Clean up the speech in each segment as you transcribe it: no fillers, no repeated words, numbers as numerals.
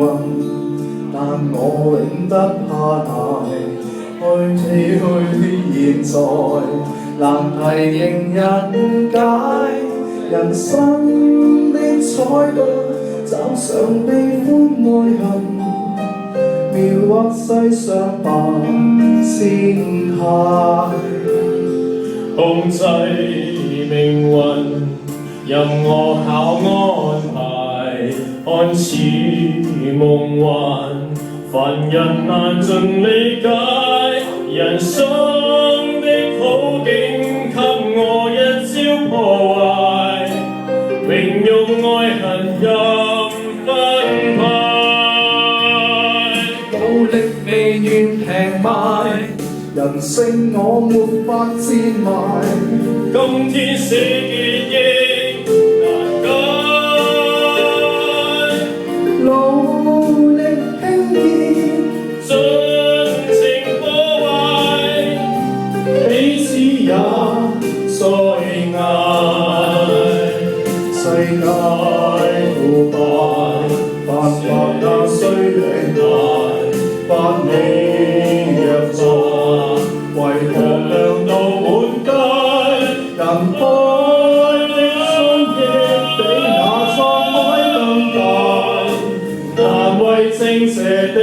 運，但我永不怕捱。去唏噓的現在，難題迎人解。人生的彩度，找上悲歡愛恨，描畫世上百千態。控制命運，任我巧安排，看似夢幻，凡人難盡理解。人生的好景給我一朝破壞，榮辱愛恨任分派。努力未願平賣，人性我沒法賤賣。今天死結亦難解，努力興建，盡情破壞，彼此也在捱。世界腐敗，繁華那需領牌，百里若在，為何亮到滿街？人開的衝擊比那滄海更大，難為正邪的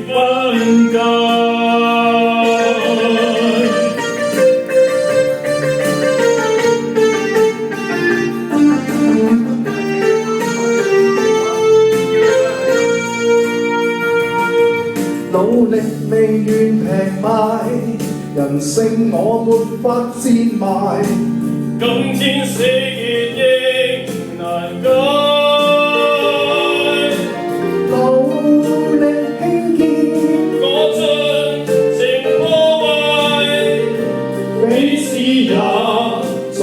分界。努力未願平賣，人性我沒法賤賣。今天死結亦難解，努力興建，我盡情破壞，彼此也在